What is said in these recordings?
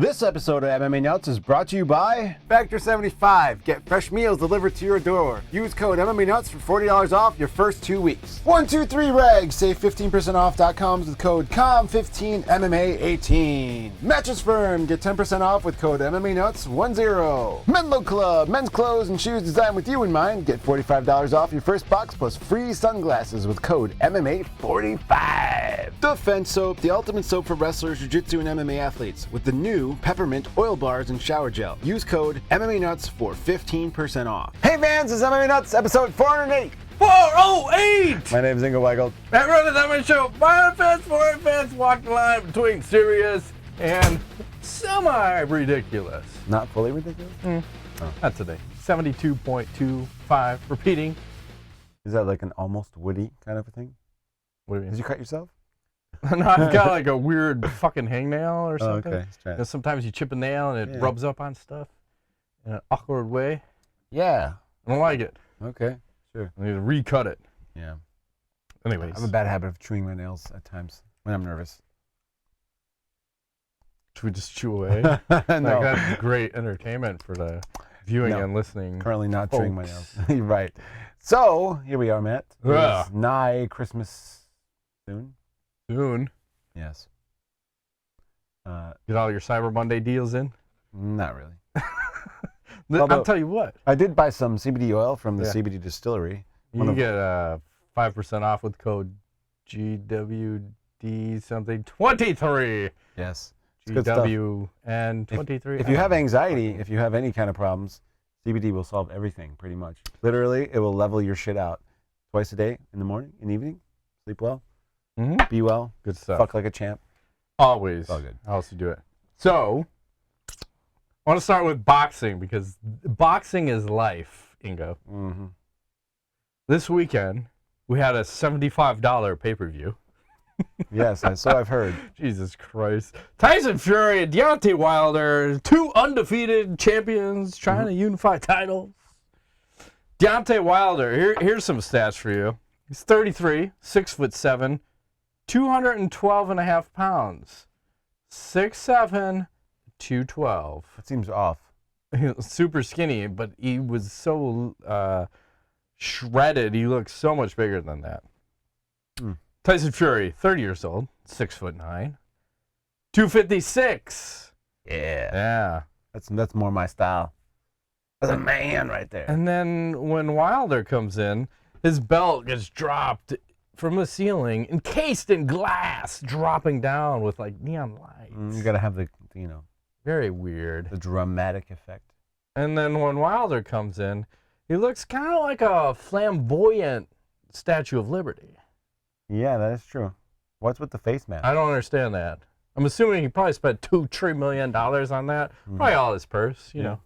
This episode of MMA Nuts is brought to you by Factor 75. Get fresh meals delivered to your door. Use code MMA Nuts for $40 off your first 2 weeks. 123 Reg. Save 15% off.com with code COM15 MMA18. Mattress Firm. Get 10% off with code MMA Nuts 10. Menlo Club. Men's clothes and shoes designed with you in mind. Get $45 off your first box plus free sunglasses with code MMA45. Defense Soap. The ultimate soap for wrestlers, jiu-jitsu, and MMA athletes with the new peppermint oil bars and shower gel. Use code MMA Nuts for 15% off. Hey fans, it's MMA Nuts, episode 408. 408! My name is Ingo Weigel. That runs on my show. Violent fans, foreign fans walk the line between serious and semi-ridiculous. Not fully ridiculous? Oh. Not today. 72.25. Repeating. Is that like an almost witty kind of a thing? What do you mean? Did you cut yourself? No, I've got like a weird fucking hangnail or something. Oh, okay. Let's try it. You know, sometimes you chip a nail and it rubs up on stuff in an awkward way. Yeah. I don't like it. Okay. Sure. I need to recut it. Yeah. Anyways. I have a bad habit of chewing my nails at times when I'm nervous. Should we just chew away? No. Like, that's great entertainment for the viewing and listening. Currently not chewing my folks. nails. You're right. So, here we are, Matt. Yeah. It's nigh Christmas soon. Soon. Yes. Get all your Cyber Monday deals in? Not really. I'll tell you what. I did buy some CBD oil from the Yeah. CBD distillery. You get 5% off with code GWD something 23. Yes. It's good stuff. GWN 23. If you have anxiety, if you have any kind of problems, CBD will solve everything pretty much. Literally, it will level your shit out twice a day, in the morning, in the evening. Sleep well. Mm-hmm. Be well. Good stuff. Fuck like a champ. Always. All good. How else you do it? So, I want to start with boxing because boxing is life, Ingo. Mm-hmm. This weekend, we had a $75 pay-per-view. Yes, so I've heard. Jesus Christ. Tyson Fury and Deontay Wilder, two undefeated champions trying to unify titles. Deontay Wilder, here's some stats for you. He's 33, 6'7", 212.5 pounds. 6'7", 212. That seems off. He was super skinny, but he was so shredded. He looked so much bigger than that. Tyson Fury, 30 years old, 6'9", 256. Yeah. That's more my style. That's a man right there. And then when Wilder comes in, his belt gets dropped from the ceiling, encased in glass, dropping down with like neon lights. You gotta have the, Very weird. the dramatic effect. And then when Wilder comes in, he looks kind of like a flamboyant Statue of Liberty. Yeah, that is true. What's with the face mask? I don't understand that. I'm assuming he probably spent $2-3 million on that. Probably all his purse, you know.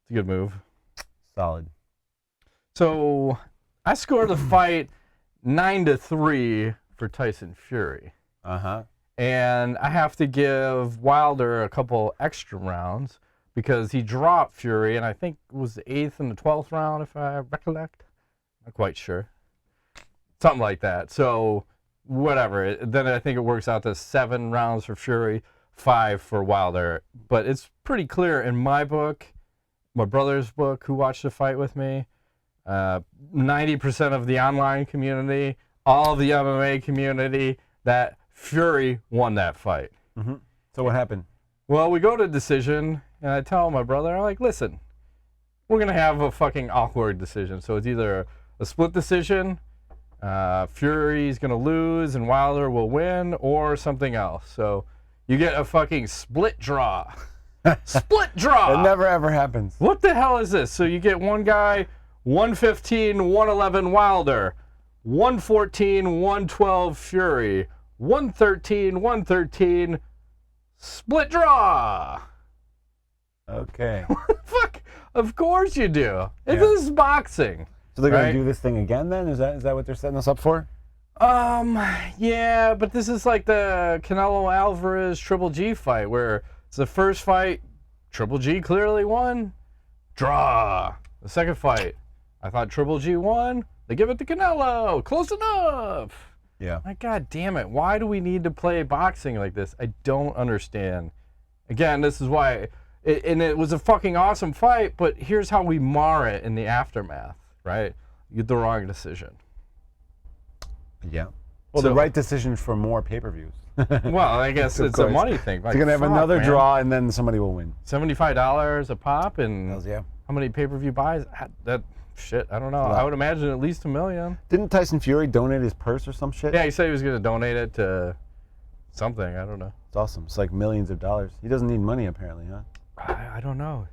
It's a good move. Solid. So I scored the fight 9-3 for Tyson Fury. Uh-huh. And I have to give Wilder a couple extra rounds because he dropped Fury, and I think it was the 8th and the 12th round, if I recollect. Not quite sure. Something like that. So, whatever. Then I think it works out to 7 rounds for Fury, 5 for Wilder. But it's pretty clear in my book, my brother's book, who watched the fight with me, 90% of the online community, all of the MMA community, that Fury won that fight. Mm-hmm. So what happened? Well, we go to decision, and I tell my brother, I'm like, listen, we're going to have a fucking awkward decision. So it's either a split decision, Fury's going to lose and Wilder will win, or something else. So you get a fucking split draw. Split draw! It never ever happens. What the hell is this? So you get one guy, 115, 111 Wilder, 114, 112 Fury, 113, 113, split draw. Okay. Fuck, of course you do. This is boxing. So they're going to do this thing again then? Is that what they're setting us up for? Yeah, but this is like the Canelo Alvarez Triple G fight where it's the first fight, Triple G clearly won, draw. The second fight, I thought Triple G won, they give it to Canelo, close enough. Yeah. My God damn it, why do we need to play boxing like this? I don't understand. Again, this is why, and it was a fucking awesome fight, but here's how we mar it in the aftermath, right? You get the wrong decision. Yeah. Well, the right decision for more pay-per-views. Well, I guess it's a money thing. Like, you're going to have another draw, and then somebody will win. $75 a pop, and Hells yeah. how many pay-per-view buys? That shit, I don't know. I would imagine at least 1 million. Didn't Tyson Fury donate his purse or some shit? Yeah, he said he was going to donate it to something. I don't know. It's awesome. It's like millions of dollars. He doesn't need money, apparently, huh? I don't know.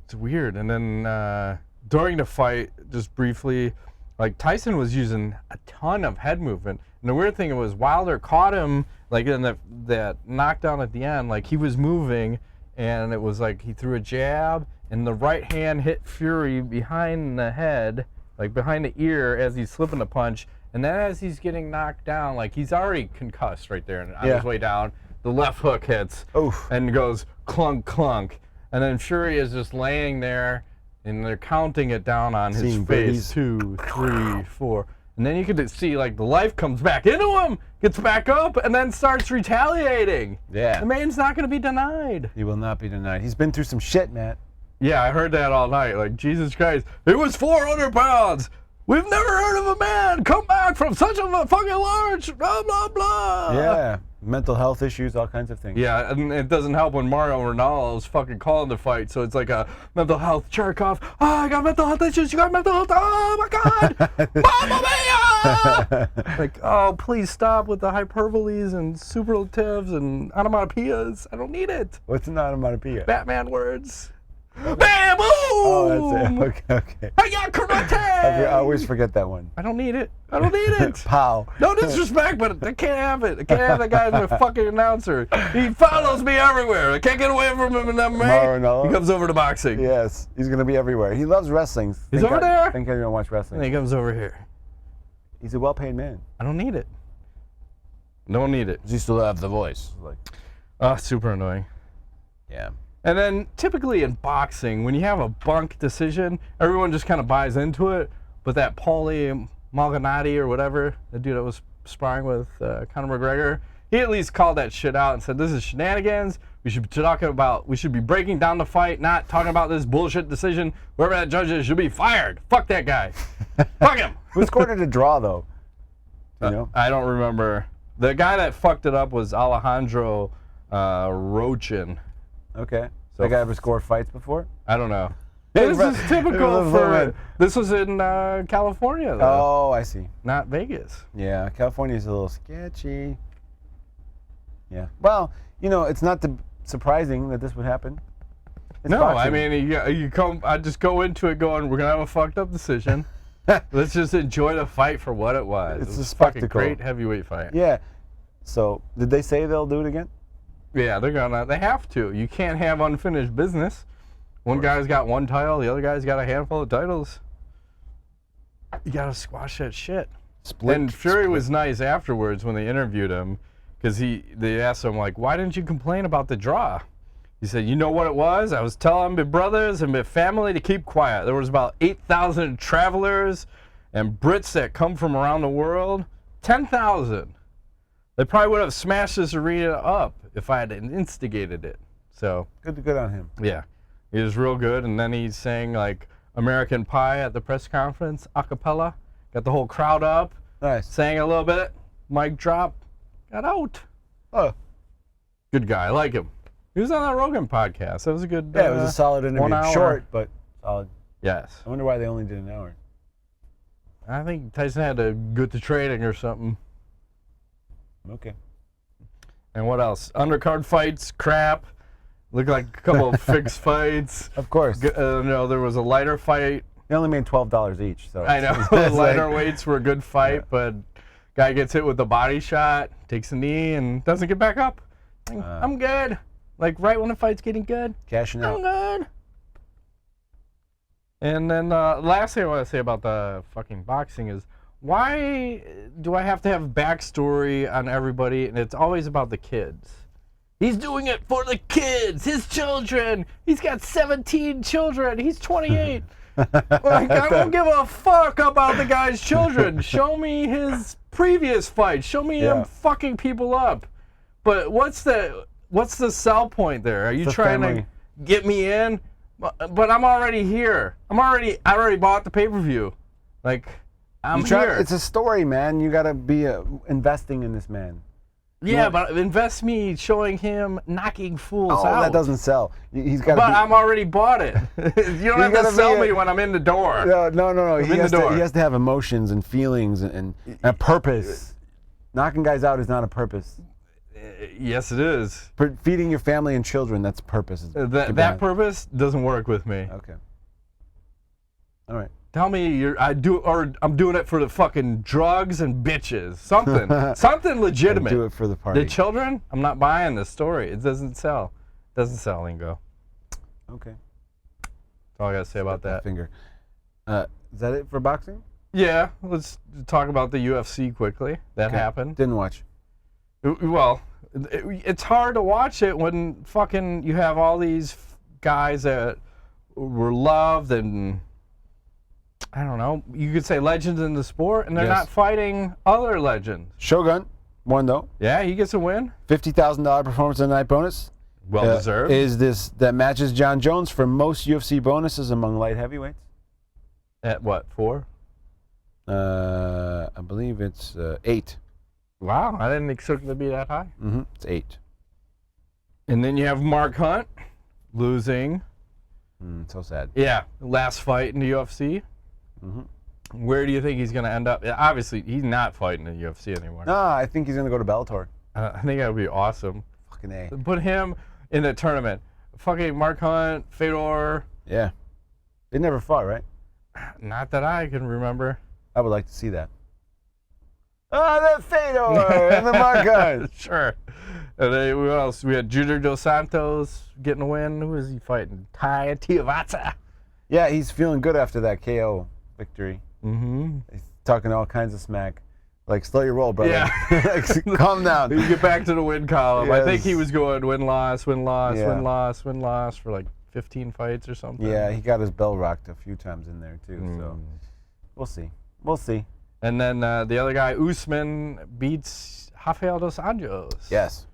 It's weird. And then during the fight, just briefly, like Tyson was using a ton of head movement. And the weird thing was Wilder caught him like in that knockdown at the end, like he was moving, and it was like he threw a jab and the right hand hit Fury behind the head, like behind the ear as he's slipping the punch. And then as he's getting knocked down, like he's already concussed right there, and on his way down, the left hook hits and goes clunk, clunk. And then Fury is just laying there, and they're counting it down on his face. 2, 3, 4. And then you could see like the life comes back into him, gets back up, and then starts retaliating. Yeah. The man's not going to be denied. He will not be denied. He's been through some shit, Matt. Yeah, I heard that all night. Like, Jesus Christ, it was 400 pounds. We've never heard of a man come back from such a fucking large blah, blah, blah. Yeah. Mental health issues, all kinds of things. Yeah, and it doesn't help when Mario Ronaldo's fucking calling the fight, so it's like a mental health jerk off. Oh, I got mental health issues. You got mental health. Oh, my God. Mamma mia! Like, oh, please stop with the hyperboles and superlatives and onomatopoeias. I don't need it. What's an onomatopoeia? Batman words. Bam! Boom! Oh, that's it. Okay, okay. I got karate! I always forget that one. I don't need it. I don't need it. Pow. No disrespect, but I can't have it. I can't have that guy as a fucking announcer. He follows me everywhere. I can't get away from him in that Mario. He comes over to boxing. Yes, he's going to be everywhere. He loves wrestling. He's over there? I think everyone watch wrestling. And he comes over here. He's a well-paid man. I don't need it. Don't need it. Does he still have the voice? Like, super annoying. Yeah. And then typically in boxing, when you have a bunk decision, everyone just kind of buys into it. But that Paulie Malignaggi or whatever, the dude that was sparring with Conor McGregor, he at least called that shit out and said, this is shenanigans. We should be breaking down the fight, not talking about this bullshit decision. Whoever that judge is should be fired. Fuck that guy. Fuck him. Who scored it a draw, though? You know? I don't remember. The guy that fucked it up was Alejandro Rochin. Okay. So that guy ever scored fights before? I don't know. This is typical for. This was in California, though. Oh, I see. Not Vegas. Yeah, California's a little sketchy. Yeah. Well, you know, it's not surprising that this would happen. It's no, boxing. I mean, you come. I just go into it going, we're gonna have a fucked up decision. Let's just enjoy the fight for what it was. It's it was a spectacle. Fucking great heavyweight fight. Yeah. So, did they say they'll do it again? Yeah, they have to. You can't have unfinished business. One guy's got one title, the other guy's got a handful of titles. You gotta squash that shit. And Fury was nice afterwards when they interviewed him, because they asked him, like, why didn't you complain about the draw? He said, you know what it was? I was telling my brothers and my family to keep quiet. There was about 8,000 travelers and Brits that come from around the world. 10,000. They probably would have smashed this arena up if I had instigated it. So Good on him. yeah, he was real good. And then he sang like American Pie at the press conference, a cappella. Got the whole crowd up. Nice. Sang a little bit. Mic drop. Got out. Oh. Good guy. I like him. He was on that Rogan podcast. That was a good. Yeah, it was a solid interview. 1 hour. Short, but solid. Yes. I wonder why they only did an hour. I think Tyson had to go to training or something. Okay. And what else? Undercard fights, crap. Looked like a couple of fixed fights. Of course. No, there was a lighter fight. They only made $12 each, so. I know. It's Lighter like, weights were a good fight, but guy gets hit with a body shot, takes a knee, and doesn't get back up. I'm good. Like right when the fight's getting good. Cashing out. I'm good. And then last thing I want to say about the fucking boxing is, why do I have to have backstory on everybody, and it's always about the kids? He's doing it for the kids, his children. He's got 17 children. He's 28. Like, I don't give a fuck about the guy's children. Show me his previous fight. Show me him fucking people up. But what's the What's the sell point there? Are you The trying family. to get me in? But I'm already here. I already bought the pay-per-view. Like, I'm here. It's a story, man. You got to be investing in this man. Yeah, but invest me showing him knocking fools out. That doesn't sell. He's got. But I'm already bought it. You don't have to sell me when I'm in the door. No. He has to have emotions and feelings and a purpose. Knocking guys out is not a purpose. Yes, it is. Feeding your family and children, that's purpose. That purpose doesn't work with me. Okay. All right. Tell me I'm doing it for the fucking drugs and bitches. Something legitimate. Do it for the party. The children, I'm not buying this story. It doesn't sell. Doesn't sell, Lingo. Okay. That's all I gotta say about that. Finger. Is that it for boxing? Yeah, let's talk about the UFC quickly. That happened. Didn't watch. Well, it's hard to watch it when fucking you have all these guys that were loved and, I don't know, you could say legends in the sport, and they're not fighting other legends. Shogun won though. Yeah, he gets a win. $50,000 performance of the night bonus. Well deserved. That matches Jon Jones for most UFC bonuses among light heavyweights? At what, 4? I believe it's 8. Wow, I didn't expect it to be that high. Mm-hmm. It's 8. And then you have Mark Hunt losing. So sad. Yeah, last fight in the UFC. Mm-hmm. Where do you think he's going to end up? Obviously, he's not fighting in the UFC anymore. No, I think he's going to go to Bellator. I think that would be awesome. Fucking A. Put him in the tournament. Fucking Mark Hunt, Fedor. Yeah. They never fought, right? Not that I can remember. I would like to see that. Oh, the Fedor and the Mark Hunt. Sure. And then who else? We had Junior Dos Santos getting a win. Who is he fighting? Tai Tuivasa. Yeah, he's feeling good after that KO victory. Mm-hmm. He's talking all kinds of smack. Like, slow your roll, brother. Yeah. Like, calm down. You get back to the win column. I think Yes. he was going win-loss, win-loss, Yeah. win-loss, win-loss for like 15 fights or something. Yeah, he got his bell rocked a few times in there, too. So, we'll see. We'll see. And then the other guy, Usman, beats Rafael Dos Anjos. Yes.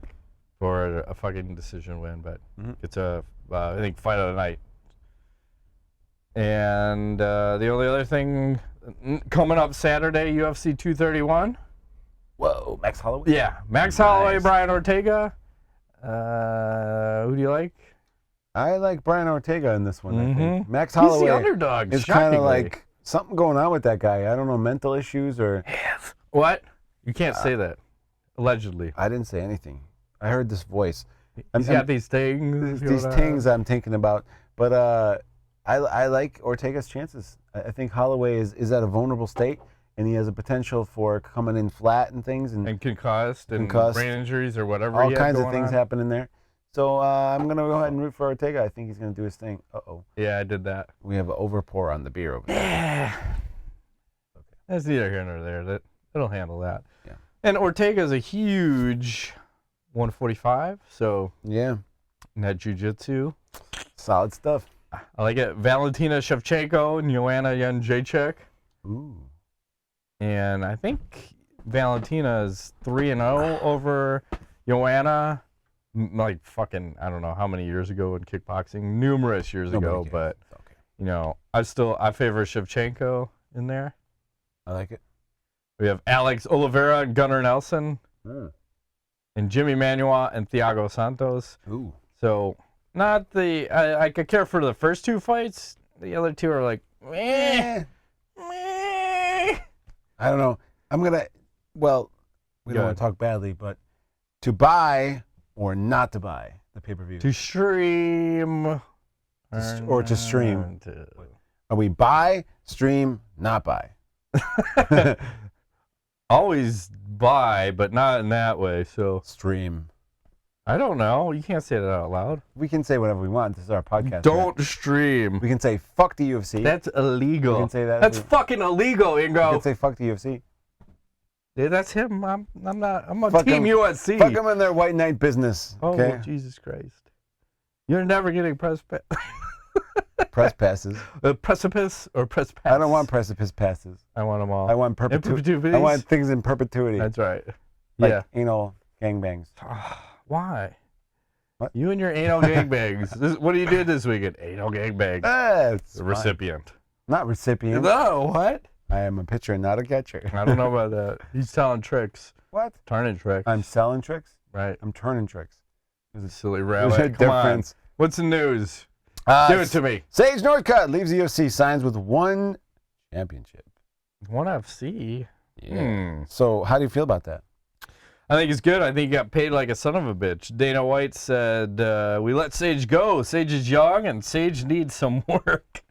For a fucking decision win, but it's a, I think, fight of the night. And the only other thing coming up Saturday, UFC 231. Whoa, Max Holloway? Yeah, Max Holloway, Brian Ortega. Who do you like? I like Brian Ortega in this one, I think. Max He's Holloway the underdog, is kind of shockingly. like something going on with that guy. I don't know, mental issues or... What? You can't say that. Allegedly. I didn't say anything. I heard this voice. He's got these things. These things I'm thinking about. But I like Ortega's chances. I think Holloway is at a vulnerable state, and he has a potential for coming in flat and things. And concussed and brain injuries or whatever. All kinds of things happening there. So I'm going to go ahead and root for Ortega. I think he's going to do his thing. Uh-oh. Yeah, I did that. We have an overpour on the beer over there. Yeah. Okay. That's neither here nor there. It'll handle that. Yeah. And Ortega's a huge 145, so yeah. Net jiu-jitsu. Solid stuff. I like it. Valentina Shevchenko and Joanna Jędrzejczyk. Ooh. And I think Valentina is 3-0 over Joanna. Like fucking, I don't know how many years ago in kickboxing. Numerous years ago, but okay. You know, I favor Shevchenko in there. I like it. We have Alex Oliveira and Gunnar Nelson. And Jimmy Manuel and Thiago Santos. Ooh. So, not I could care for the first two fights. The other two are like, meh. I don't know. I'm going to, well, we don't want to talk badly, but to buy or not to buy the pay-per-view. To stream. Or to stream. Are we buy, stream, not buy? Always buy, but not in that way. So stream. I don't know. You can't say that out loud. We can say whatever we want. This is our podcast. Don't stream. We can say fuck the UFC. That's illegal. We can say that. That's fucking illegal, Ingo. We can say fuck the UFC. Yeah, that's him. I'm not. I'm on fuck Team him. USC. Fuck them in their white knight business. Okay? Oh, Jesus Christ! You're never getting press press passes. Precipice or press pass? I don't want precipice passes. I want them all. I want perpetuity. I want things in perpetuity. That's right. Like yeah. anal gangbangs. Why? What? You and your anal gangbangs. What do you do this weekend? Anal gangbangs. It's The recipient. not recipient. No, what? I am a pitcher, not a catcher. I don't know about that. He's telling tricks. What? Turning tricks. I'm selling tricks? Right. I'm turning tricks. Silly There's a rabbit. Come on. difference. What's the news? Do it to me. Sage Northcutt leaves the UFC, signs with 1 championship. 1 FC. Yeah. So how do you feel about that? I think it's good. I think he got paid like a son of a bitch. Dana White said, we let Sage go. Sage is young and Sage needs some work.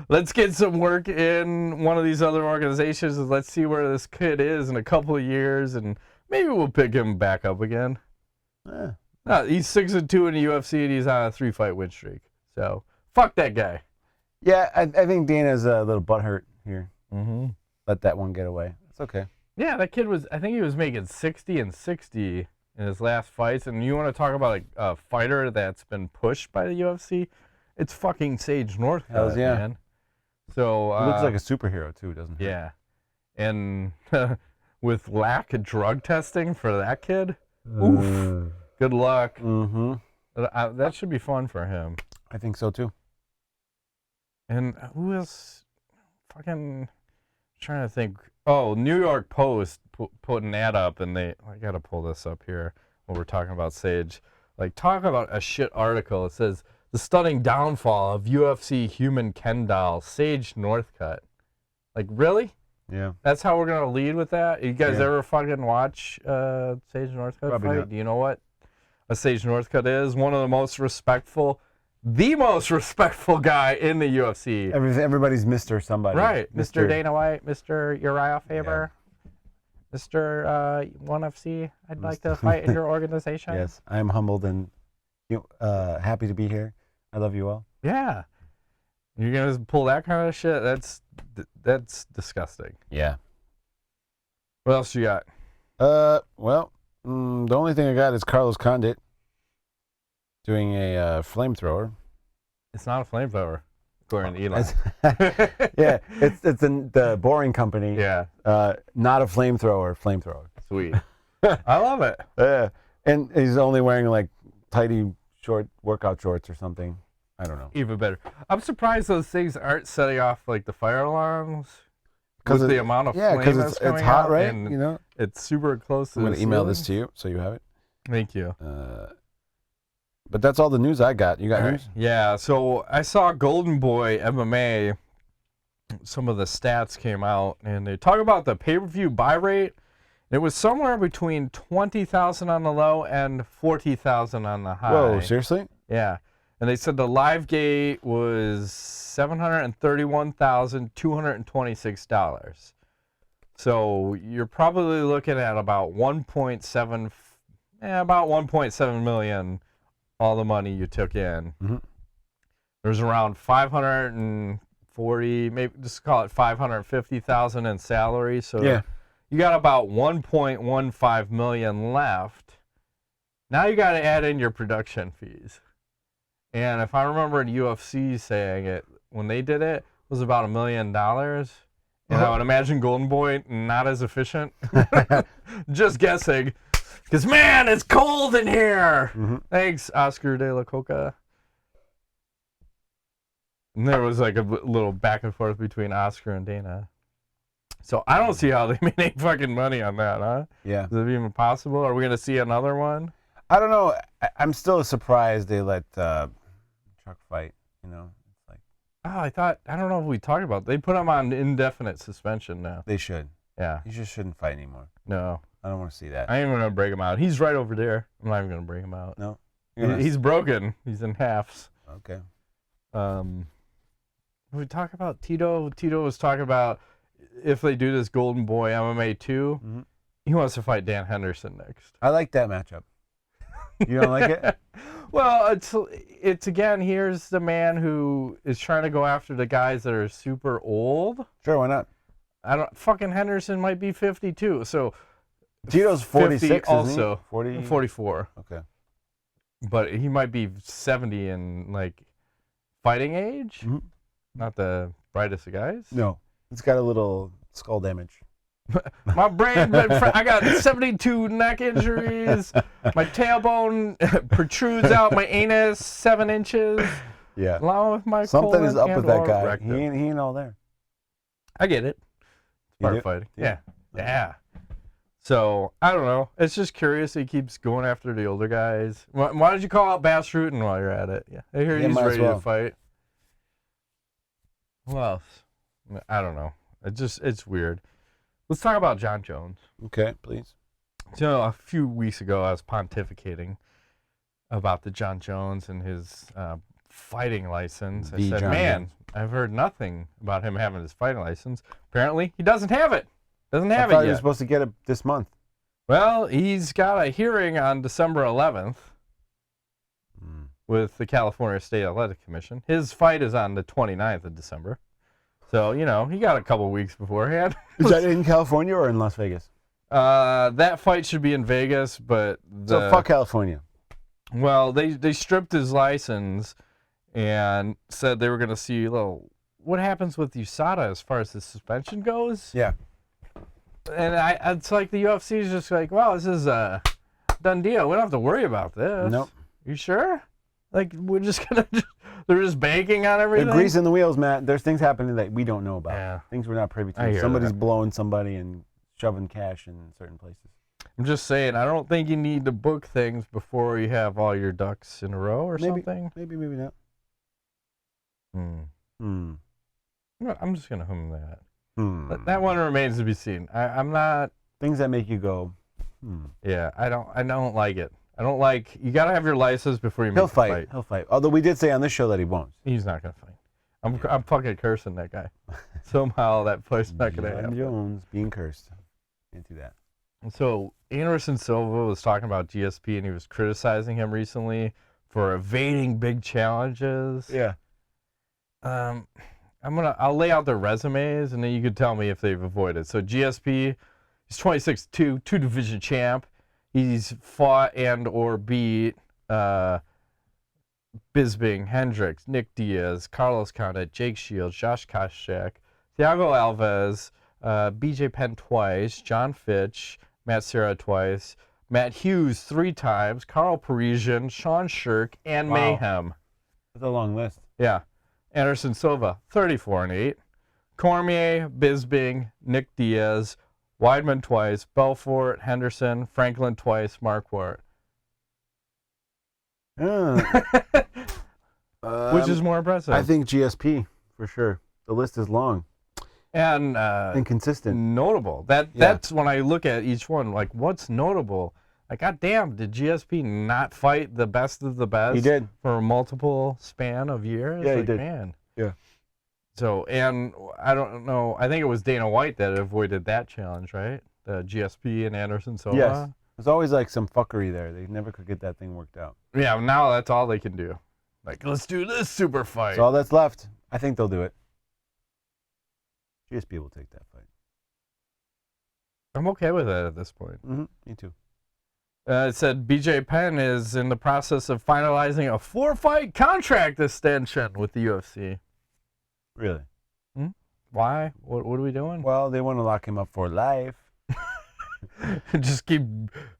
Let's get some work in one of these other organizations and let's see where this kid is in a couple of years and maybe we'll pick him back up again. Yeah. No, he's 6-2 in the UFC and he's on a 3-fight win streak. So, fuck that guy. Yeah, I think Dana's a little butthurt here. Mm-hmm. Let that one get away. It's okay. Yeah, that kid was, I think he was making 60 and 60 in his last fights. And you want to talk about like a fighter that's been pushed by the UFC? It's fucking Sage Northcutt, Hells yeah. man. So, He looks like a superhero too, doesn't he? yeah. And with lack of drug testing for that kid, oof, good luck. Mm-hmm. That should be fun for him. I think so too. And who else? Fucking trying to think. Oh, New York Post put an ad up, and I gotta pull this up here when we're talking about Sage. Like, talk about a shit article. It says the stunning downfall of UFC human Ken doll Sage Northcutt. Like, really? Yeah. That's how we're gonna lead with that? You guys Yeah. ever fucking watch Sage Northcutt Probably fight? not. Do you know what a Sage Northcutt is? One of the most respectful guy in the UFC. Everybody's Mr. Somebody. Right, Mr. Dana White, Mr. Uriah Faber, Mr. 1FC. I'd like to fight in your organization. Yes, I am humbled and happy to be here. I love you all. Yeah, you're gonna pull that kind of shit. That's disgusting. Yeah. What else you got? Well, the only thing I got is Carlos Condit doing a flamethrower. It's not a flamethrower, according to Eli. Yeah, it's the boring company. Yeah, not a flamethrower. sweet. I love it. Yeah, and he's only wearing like tidy short workout shorts or something. I don't know. Even better. I'm surprised those things aren't setting off like the fire alarms. Because the amount of flame because that's coming it's hot, out, right? and You know. it's super close to I'm the gonna email this ceiling. to you so you have it. Thank you. But that's all the news I got. You got All right. news? Yeah, so I saw Golden Boy MMA. Some of the stats came out, and they talk about the pay-per-view buy rate. It was somewhere between 20,000 on the low and 40,000 on the high. Whoa, seriously? Yeah, and they said the live gate was $731,226. So you're probably looking at about 1.7 million. All the money you took in. Mm-hmm. There's around 540, maybe just call it 550,000 in salary. So Yeah. you got about 1.15 million left. Now you got to add in your production fees. And if I remember the UFC saying it, when they did it, it was about $1 million. And I would imagine Golden Boy not as efficient. Just guessing. Because, man, it's cold in here. Mm-hmm. Thanks, Oscar De La Coca. And there was like a little back and forth between Oscar and Dana. So I don't see how they made any fucking money on that, huh? Yeah. Is it even possible? Are we going to see another one? I don't know. I'm still surprised they let Chuck fight. You know, it's like Oh, I don't know if we talked about it. They put him on indefinite suspension now. they should. Yeah. He just shouldn't fight anymore. No. I don't want to see that. I ain't even going to break him out. He's right over there. I'm not even going to break him out. No. He's broken. He's in halves. Okay. We talk about Tito. Tito was talking about if they do this Golden Boy MMA 2, Mm-hmm. he wants to fight Dan Henderson next. I like that matchup. You don't like it? Well, it's again, here's the man who is trying to go after the guys that are super old. Sure, why not? Fucking Henderson might be 52, so Tito's 46 also. 40? 44. Okay. But he might be 70 in like fighting age. Mm-hmm. Not the brightest of guys. No. It's got a little skull damage. My brain, I got 72 neck injuries. My tailbone protrudes out my anus 7 inches. Yeah. Along with my Something is colon up with and that or guy. rectum. He ain't all there. I get it. You Part do? of fighting. Yeah. Yeah. So, I don't know. It's just curious he keeps going after the older guys. Why did you call out Bass Rutten while you're at it? Yeah. I hear Yeah, he's might as ready well. to fight. Who else? I don't know. It's weird. Let's talk about Jon Jones. Okay, please. So a few weeks ago, I was pontificating about the Jon Jones and his fighting license. I said, Jon man, Jones. I've heard nothing about him having his fighting license. Apparently, he doesn't have it. Doesn't I have thought it he was yet. supposed to get it this month. Well, he's got a hearing on December 11th with the California State Athletic Commission. His fight is on the 29th of December. So, you know, he got a couple weeks beforehand. Is that in California or in Las Vegas? That fight should be in Vegas, but So fuck California. well, they stripped his license and said they were going to see what happens with USADA as far as the suspension goes. Yeah. And it's like the UFC is just like, well, this is a done deal. We don't have to worry about this. Nope. You sure? Like, we're just going to, they're just banking on everything? They're greasing the wheels, Matt. There's things happening that we don't know about. Yeah. Things we're not privy I to. hear Somebody's that. blowing somebody and shoving cash in certain places. I'm just saying, I don't think you need to book things before you have all your ducks in a row or something. Maybe not. I'm just going to hum that. Hmm. That one remains to be seen. I'm not. Things that make you go, Yeah, I don't like it. I don't like. You got to have your license before you make He'll the fight. He'll fight. Although we did say on this show that he won't. He's not gonna fight. I'm fucking cursing that guy. Somehow that fight's not gonna Jon happen. Jones being cursed. Can't do that. So Anderson Silva was talking about GSP and he was criticizing him recently for evading big challenges. Yeah. I'll lay out their resumes and then you could tell me if they've avoided. So GSP, he's 26-2, 2-division champ. He's fought and or beat Bisping, Hendricks, Nick Diaz, Carlos Condit, Jake Shields, Josh Koscheck, Thiago Alves, BJ Penn twice, John Fitch, Matt Serra twice, Matt Hughes 3 times, Carl Parisian, Sean Shirk, and Wow. Mayhem. That's a long list. Yeah. Anderson Silva, 34-8. Cormier, Bisping, Nick Diaz, Weidman twice, Belfort, Henderson, Franklin twice, Marquardt. Which is more impressive? I think GSP, for sure. The list is long. And Inconsistent. notable. That's when I look at each one, like, what's notable? Like, goddamn, did GSP not fight the best of the best? He did. For a multiple span of years? Yeah, he Like, did. Man. Yeah. So, and I don't know, I think it was Dana White that avoided that challenge, right? The GSP and Anderson Silva? Yes. There's always like some fuckery there. They never could get that thing worked out. Yeah, now that's all they can do. Like, let's do this super fight. That's all that's left. I think they'll do it. GSP will take that fight. I'm okay with it at this point. Me too. It said BJ Penn is in the process of finalizing a 4-fight contract extension with the UFC. Really? Why? What are we doing? Well, they want to lock him up for life. Just keep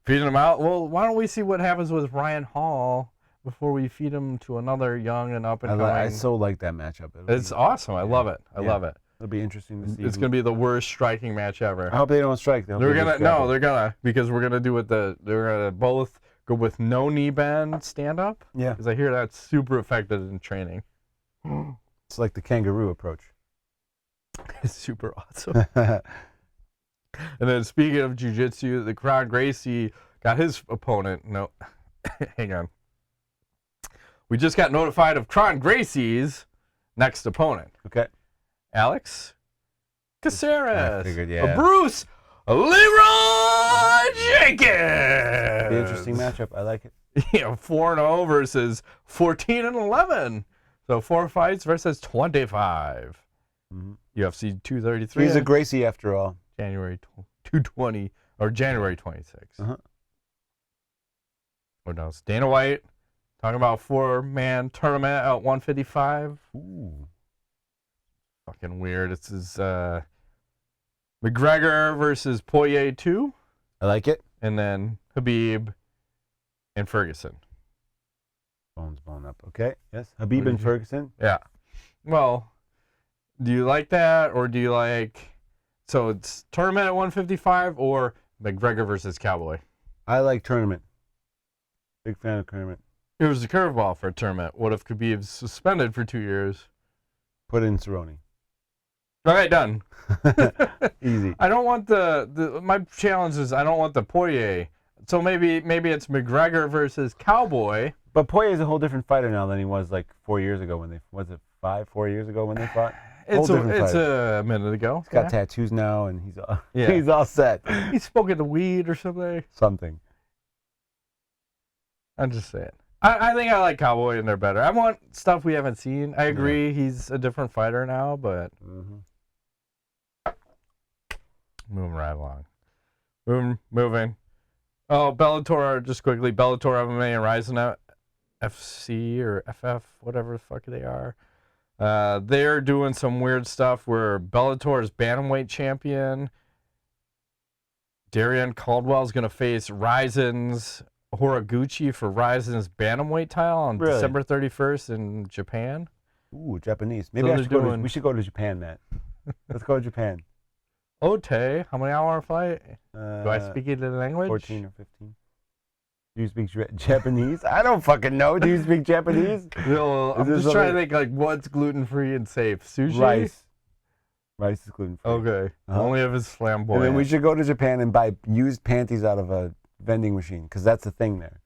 feeding him out. Well, why don't we see what happens with Ryan Hall before we feed him to another young and up and coming? I so like that matchup. It's awesome. I love it. I love it. It'll be interesting to see. It's gonna be the worst striking match ever. I hope they don't strike. They're gonna because we're gonna do they're gonna both go with no knee bend stand up. Yeah. Because I hear that's super effective in training. It's like the kangaroo approach. It's super awesome. And then speaking of jiu-jitsu, the Kron Gracie got his opponent. No, hang on. We just got notified of Kron Gracie's next opponent. Okay. Alex Carceras. I figured, yeah. Bruce Leroy Jenkins. Be interesting matchup. I like it. Yeah, 4-0 versus 14-11. So 4 fights versus 25. UFC 233. He's a Gracie after all. January 220 or January 26. What else? Dana White talking about 4-man tournament at 155. Ooh. Fucking weird. It's his McGregor versus Poirier 2. I like it. And then Khabib and Ferguson. Bones blown up. Okay. Yes. Khabib and Ferguson. Yeah. Well, do you like that, or do you like... So it's tournament at 155 or McGregor versus Cowboy? I like tournament. Big fan of tournament. It was a curveball for a tournament. What if Khabib's suspended for 2 years? Put in Cerrone. All right, done. Easy. I don't want my challenge is I don't want the Poirier. So maybe it's McGregor versus Cowboy. But Poirier's a whole different fighter now than he was like 4 years ago when they... Was it 4 years ago when they fought? It's a minute ago. He's got tattoos now, and he's all set. He's smoking the weed or something. Something. I'm just saying. I think I like Cowboy, and they're better. I want stuff we haven't seen. I agree, he's a different fighter now, but moving right along. Moving. Oh, Bellator, just quickly. Bellator MMA and Ryzen FC or FF, whatever the fuck they are. They're doing some weird stuff where Bellator's bantamweight champion Darian Caldwell's going to face Ryzen's Horiguchi for Ryzen's bantamweight title on December 31st in Japan. Ooh, Japanese. Maybe we should go to Japan, Matt. Let's go to Japan. Okay, how many hour flight? Do I speak the language? 14 or 15. Do you speak Japanese? I don't fucking know. Do you speak Japanese? No, I'm just trying to think like what's gluten-free and safe. Sushi? Rice. Rice is gluten-free. Okay. Only if it's flamboyant. And then we should go to Japan and buy used panties out of a vending machine, because that's the thing there.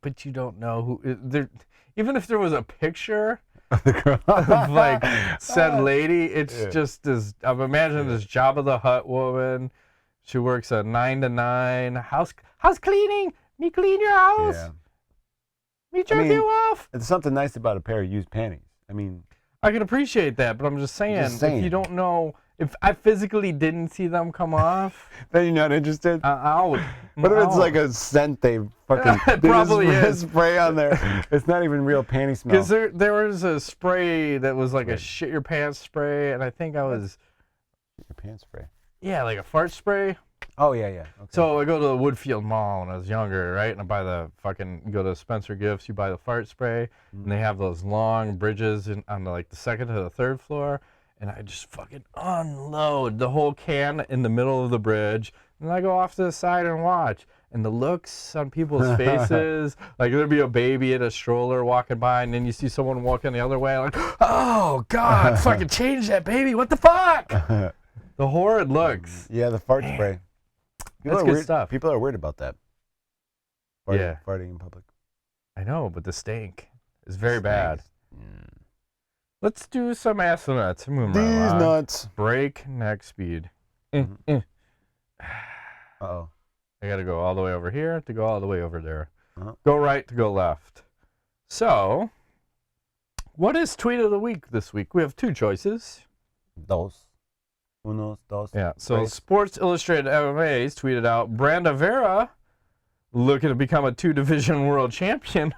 But you don't know who... Even if there was a picture of the girl of like said lady, it's just as... I'm imagining this Jabba the Hutt woman. She works a 9 to 9 house cleaning. Me clean your house. Yeah. Me jerk you off. It's something nice about a pair of used panties. I mean, I can appreciate that, but I'm just saying, if you don't know, if I physically didn't see them come off, then you're not interested. What if it's like a scent they fucking it probably is spray on there? It's not even real panty smell. Because there was a spray that was like a shit your pants spray, and I think I was shit your pants spray. Yeah, like a fart spray. Oh, yeah, yeah. Okay. So I go to the Woodfield Mall when I was younger, right? And I buy go to Spencer Gifts, you buy the fart spray, and they have those long bridges on the second to the third floor, and I just fucking unload the whole can in the middle of the bridge, and I go off to the side and watch. And the looks on people's faces, like there'd be a baby in a stroller walking by, and then you see someone walking the other way, like, oh, God, fucking change that baby, what the fuck? The horrid looks. Yeah, the fart spray. That's good stuff. People are weird about that. Farting in public. I know, but the stank is very bad. Let's do some astronauts. These nuts. Breakneck speed. Uh-oh. I got to go all the way over here to go all the way over there. Go right to go left. So, what is tweet of the week this week? We have two choices. Unos, dos. Yeah, so Sports Illustrated MMA's tweeted out, Branda Vera looking to become a 2-division world champion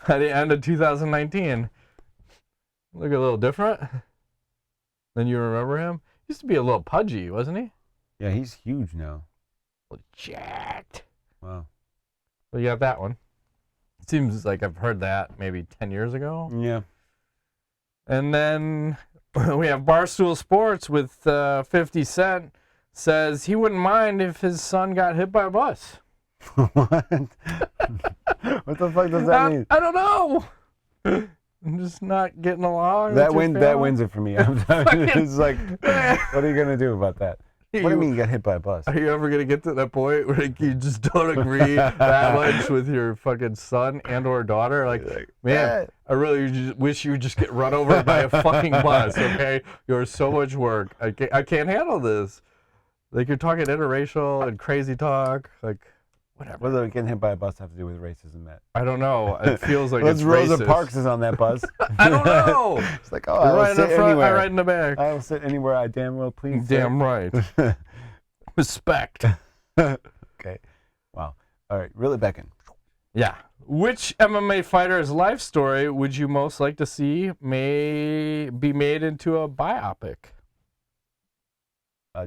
by the end of 2019. Look a little different than you remember him. Used to be a little pudgy, wasn't he? Yeah, he's huge now. Jacked. Wow. Well, you got that one. It seems like I've heard that maybe 10 years ago. Yeah. And then we have Barstool Sports with 50 Cent says he wouldn't mind if his son got hit by a bus. What? What the fuck does that mean? I don't know. I'm just not getting along. That wins it for me. It's like, what are you gonna do about that? What do you mean you got hit by a bus? Are you ever going to get to that point where you just don't agree that much with your fucking son and or daughter? Like, man, I really just wish you would just get run over by a fucking bus, okay? You're so much work. I can't handle this. Like, you're talking interracial and crazy talk. Like, whatever. What does getting hit by a bus have to do with racism, Matt? I don't know. It feels like it's Rosa racist. Parks is on that bus. I don't know. It's like, I'll sit anywhere. I ride in the back. I'll sit anywhere I damn well please. Damn right. Respect. Okay. Wow. All right. Reel it back in. Yeah. Which MMA fighter's life story would you most like to see may be made into a biopic?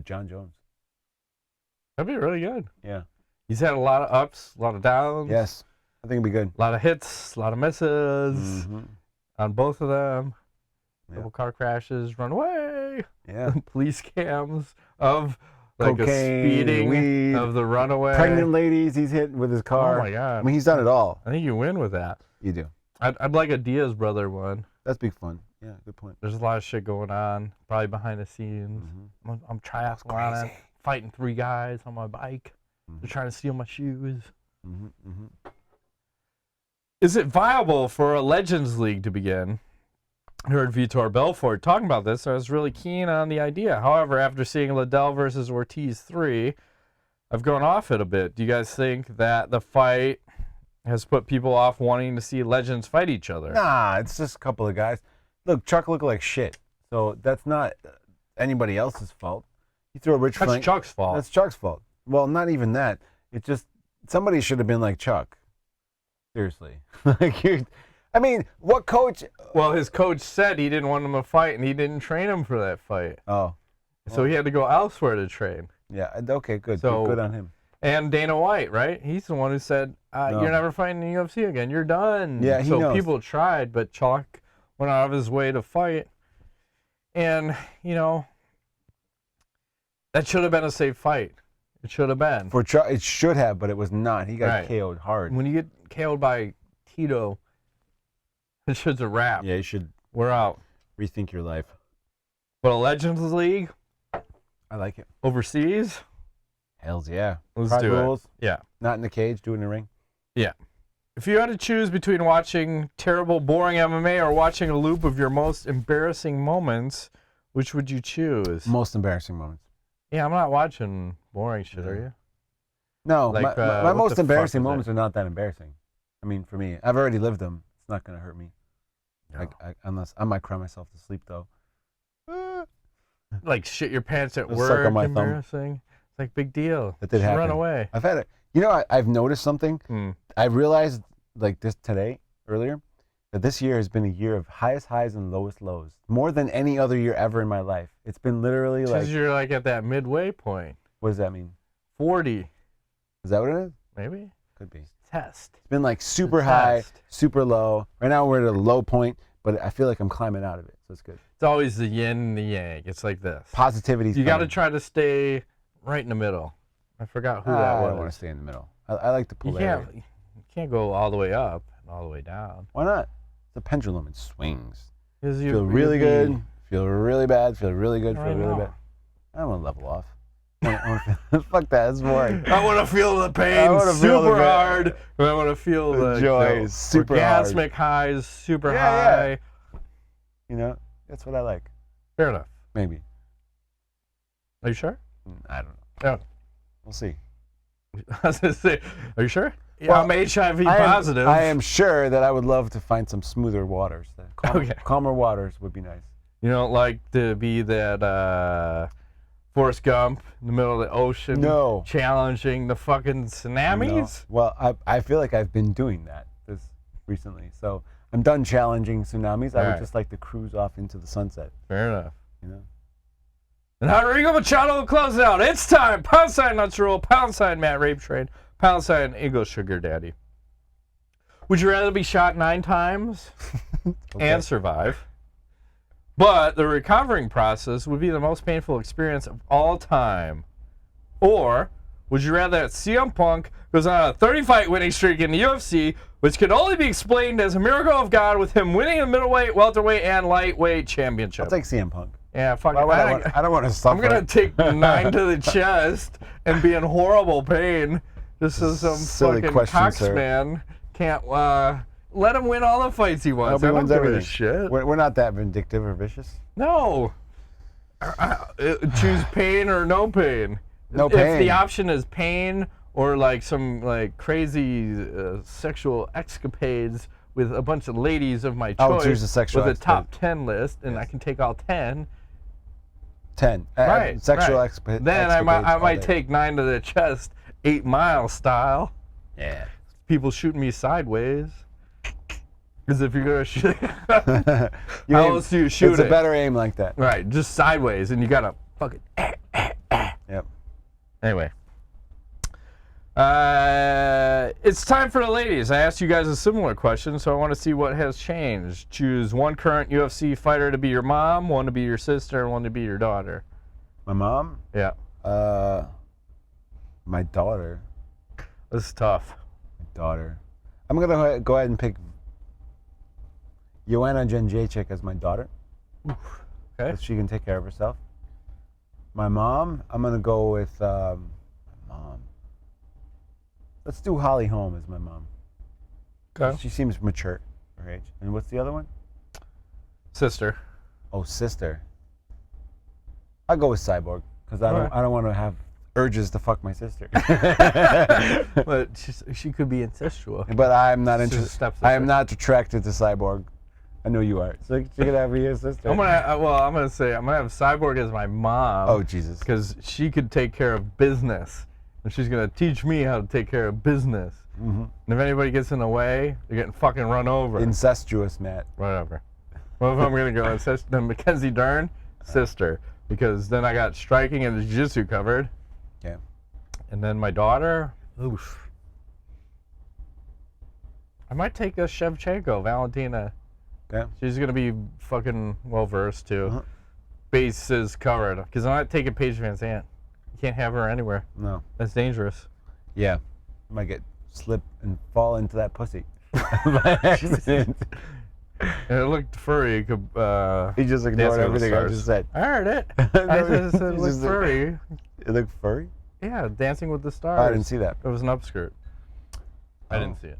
Jon Jones. That'd be really good. Yeah. He's had a lot of ups, a lot of downs. Yes. I think it'd be good. A lot of hits, a lot of misses Mm-hmm. on both of them. Yeah. Couple car crashes, run away. Yeah. Police cams of like Cocaine, a speeding weed, of the runaway. Pregnant ladies he's hit with his car. Oh my God. I mean, he's done it all. I think you win with that. You do. I'd like a Diaz brother one. That's big fun. Yeah, good point. There's a lot of shit going on, probably behind the scenes. Mm-hmm. I'm triathloning, fighting 3 guys on my bike. They're trying to steal my shoes. Mm-hmm. Mm-hmm. Is it viable for a Legends League to begin? I heard Vitor Belfort talking about this. So I was really keen on the idea. However, after seeing Liddell versus Ortiz 3, I've gone off it a bit. Do you guys think that the fight has put people off wanting to see legends fight each other? Nah, it's just a couple of guys. Look, Chuck looked like shit. So that's not anybody else's fault. You threw a rich That's flank. Chuck's fault. That's Chuck's fault. Well, not even that. It's just somebody should have been like Chuck. Seriously. I mean, what coach? Well, his coach said he didn't want him to fight, and he didn't train him for that fight. Oh. So he had to go elsewhere to train. Yeah, okay, good. So- Good on him. And Dana White, right? He's the one who said, No. you're never fighting in the UFC again. You're done. Yeah, he so knows. people tried, but Chuck went out of his way to fight. And, you know, that should have been a safe fight. It should have been. For Chuck, it should have, but it was not. He got Right. KO'd hard. When you get KO'd by Tito, this shit's a wrap. Yeah, you should We're out. rethink your life. But a Legends League I like it. overseas? Hells yeah. Let's Pride do rules. it. Yeah. Not in the cage, do it in the ring. Yeah. If you had to choose between watching terrible, boring MMA or watching a loop of your most embarrassing moments, which would you choose? Most embarrassing moments. Yeah, I'm not watching boring shit, are you? No, Like, my what most the embarrassing fuck is moments are not that embarrassing. I mean, for me, I've already lived them. It's not going to hurt me. No. Unless I might cry myself to sleep, though. Like shit your pants at Just suck work, on my thumb. embarrassing. It's like big deal. That did Just happen. run away. I've had it. You know, I've noticed something. I realized, like this today, earlier, that this year has been a year of highest highs and lowest lows. More than any other year ever in my life. It's been literally like, Because you're like at that midway point. what does that mean? 40, Is that what it is? maybe? Could be. Test. It's been like super high, test. super low. Right now we're at a low point, but I feel like I'm climbing out of it, so it's good. It's always the yin and the yang. It's like this. Positivity's You got to coming. try to stay right in the middle. I forgot who that I was. don't want to stay in the middle. I like the You polarity. can't go all the way up and all the way down. Why not? It's a pendulum. It swings. 'Cause Feel really good. Feel really bad. Feel really good. Feel I really know. bad. I don't want to level off. Fuck that. It's boring. I want to feel the I pain wanna feel the super pain. hard. And I want to feel The the joy the is super hard. orgasmic highs super Yeah, high. yeah. You know, that's what I like. Fair enough. Maybe. Are you sure? I don't know. Yeah. We'll see. I was gonna say, are you sure? Yeah, Well, I'm HIV I am- positive. I am sure that I would love to find some smoother waters. Okay. Calmer waters would be nice. You don't like to be that Forrest Gump in the middle of the ocean, No. challenging the fucking tsunamis? No. Well, I feel like I've been doing that this recently. So I'm done challenging tsunamis. I would Alright. just like to cruise off into the sunset. Fair enough. You know. And Rodrigo Machado will close it out. It's time. Pound sign Nuts Rule. Pound sign Matt Rape Train. Pound sign Eagle Sugar Daddy. Would you rather be shot 9 times and survive? But the recovering process would be the most painful experience of all time. Or would you rather that CM Punk goes on a 30-fight winning streak in the UFC, which can only be explained as a miracle of God with him winning the middleweight, welterweight, and lightweight championship? I'll take CM Punk. Yeah, fuck Why it. would I don't want to suffer. I'm gonna take 9 to the chest and be in horrible pain. Just so some Silly fucking question, sir. coxman can't let him win all the fights he wants. Nobody I don't wins give a everything. shit. We're not that vindictive or vicious. No. Choose pain or no pain. No If pain. the option is pain or like some like crazy sexual escapades with a bunch of ladies of my I would choice choose the sexual with a top escapade. 10 list, and I can take all 10. 10. Right. Sexual right. escapades. Then I all might day. take 9 to the chest, 8 Mile style. Yeah. People shooting me sideways. Because if you're gonna shoot, You how aim- else do you shoot it's it? a better aim like that. Right, just sideways, and you gotta fucking Anyway. It's time for the ladies. I asked you guys a similar question, so I want to see what has changed. Choose one current UFC fighter to be your mom, one to be your sister, and one to be your daughter. My mom? Yeah. My daughter. This is tough. My daughter. I'm going to go ahead and pick Joanna Jędrzejczyk as my daughter. Oof. Okay. So she can take care of herself. My mom, I'm going to go with my mom. Let's do Holly Holm as my mom. Okay. She seems mature for her age. And what's the other one? Sister. Oh, sister. I'll go with Cyborg because I don't want to have urges to fuck my sister. But she could be incestual. But I'm not She's a interested. stepsister. I am not attracted to Cyborg. I know you are. So she could have your sister. I'm gonna have Cyborg as my mom. Oh Jesus! Because she could take care of business, and she's gonna teach me how to take care of business. Mm-hmm. And if anybody gets in the way, they're getting fucking run over. Incestuous, Matt. Whatever. Well, if I'm gonna go then Mackenzie Dern, sister, because then I got striking and jiu-jitsu covered. Yeah. And then my daughter, oof. I might take a Shevchenko, Valentina. Yeah. She's gonna be fucking well versed too. Uh-huh. Bases covered. Because I'm not taking Paige Van Zandt. You can't have her anywhere. No. That's dangerous. Yeah. I might slip and fall into that pussy by accident. And it looked furry. You could, He just ignored Dancing with the everything I Stars. just said. I heard it. I just said it looked furry. It looked furry? Yeah, Dancing with the Stars. Oh, I didn't see that. It was an upskirt. I Oh. didn't see it.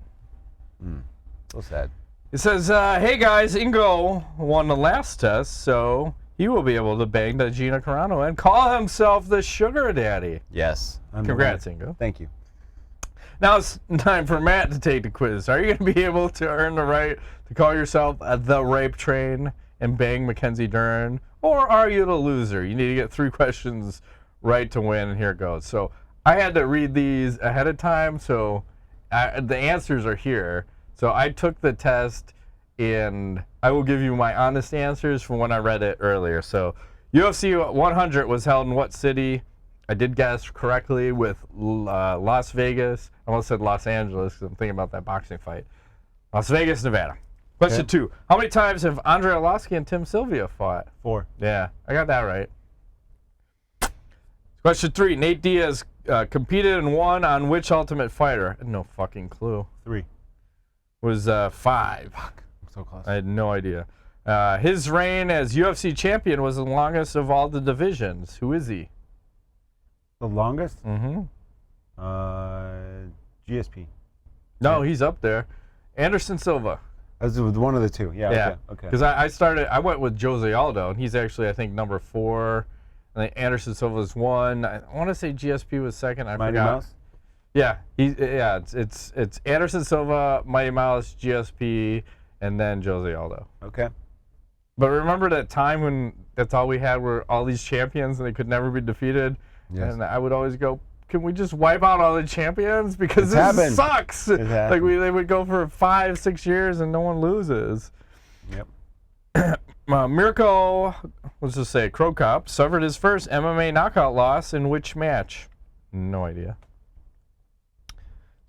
So sad. It says, hey guys, Ingo won the last test, so he will be able to bang the Gina Carano and call himself the sugar daddy. Yes. Congrats, Ingo. Thank you. Now it's time for Matt to take the quiz. Are you going to be able to earn the right to call yourself the rape train and bang Mackenzie Dern? Or are you the loser? You need to get 3 questions right to win, and here it goes. So I had to read these ahead of time, so the answers are here. So I took the test, and I will give you my honest answers from when I read it earlier. So UFC 100 was held in what city? I did guess correctly with Las Vegas. I almost said Los Angeles because I'm thinking about that boxing fight. Las Vegas, Nevada. Question 2. How many times have Andre Arlovski and Tim Sylvia fought? 4. Yeah, I got that right. Question 3. Nate Diaz competed and won on which Ultimate Fighter? I had no fucking clue. 3. Was 5. Fuck. I'm so close. I had no idea. His reign as UFC champion was the longest of all the divisions. Who is he? The longest? Mm-hmm. GSP. No, he's up there. Anderson Silva. As one of the 2. Yeah. Okay. Because I went with Jose Aldo, and he's actually, I think, number 4. And then Anderson Silva's 1. I want to say GSP was 2nd. I Mighty forgot. Mouse? Yeah, it's Anderson Silva, Mighty Mouse, GSP, and then Jose Aldo. Okay. But remember that time when that's all we had were all these champions and they could never be defeated? Yes. And I would always go, can we just wipe out all the champions? Because It's this happened. sucks. It happened. Like they would go for 5-6 years and no one loses. Yep. Mirko, let's just say Crow Cop, suffered his first MMA knockout loss in which match? No idea.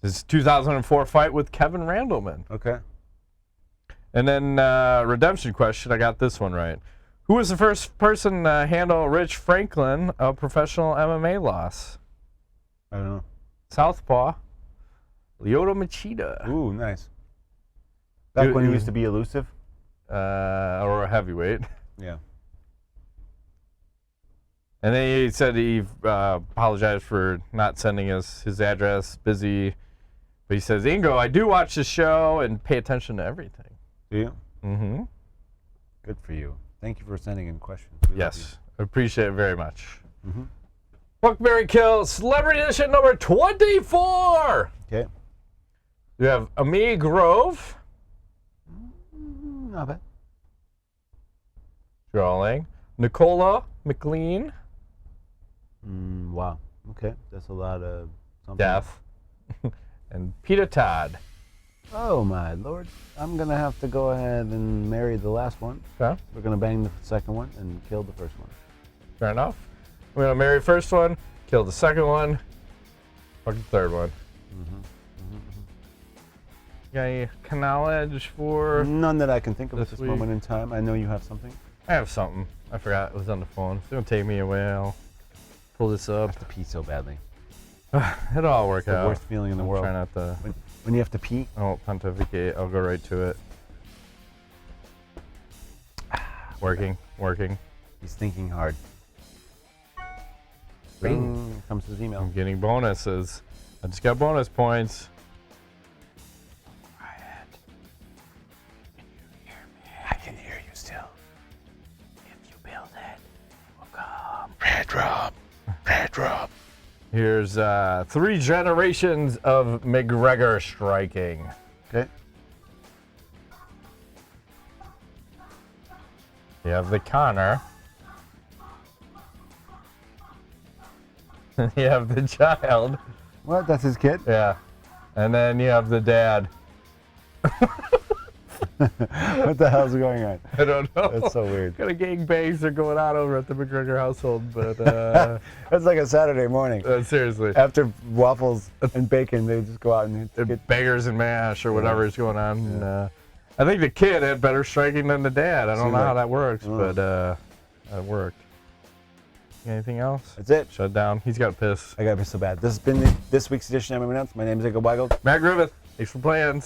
His 2004 fight with Kevin Randleman. Okay. And then redemption question, I got this one right. Who was the first person to handle Rich Franklin, a professional MMA loss? I don't know. Southpaw, Lyoto Machida. Ooh, nice. Back when he used to be elusive? Or a heavyweight. Yeah. And then he said he apologized for not sending us his address, busy. But he says, Ingo, I do watch the show and pay attention to everything. Do you? Mm-hmm. Good for you. Thank you for sending in questions. We love Yes, I appreciate it very much. you. Mm-hmm. Buckberry Kill, Celebrity Edition number 24. Okay. You have Ami Grove, Not bad. drawing, Nicola McLean, Wow. Okay. That's a lot of something. Death, and Peter Todd. Oh, my lord. I'm going to have to go ahead and marry the last one. Okay, We're going to bang the second one and kill the first one. fair enough. We're going to marry first one, kill Killed the second one. Fuck the third one. Got any knowledge for? None that I can think of at this week? moment in time. I know you have something. I have something. I forgot it was on the phone. It's gonna take me a while. Pull this I up. have to pee so badly. It'll all work It's the out. worst feeling in the world. Try not to. When you have to pee. I won't pontificate. I'll go right to it. Working. He's thinking hard. Bing. Comes his email. I'm getting bonuses. I just got bonus points. I can hear you still. If you build it, it will come. Red drop. Here's 3 generations of McGregor striking. Okay. You have the Connor. You have the child. What? That's his kid? Yeah. And then you have the dad. What the hell's going on? I don't know. That's so weird. What kind of gangbangs are going on over at the McGregor household, but That's like a Saturday morning. seriously. After waffles and bacon, they just go out and get. Beggars and mash or whatever is going on. And, I think the kid had better striking than the dad. I don't know how that works, but it worked. Anything else? That's it. Shut down. He's got to piss. I gotta be so bad. This has been this week's edition of MMA Nuts. My name is Echo Weigel. Matt Griffith. Thanks for playing.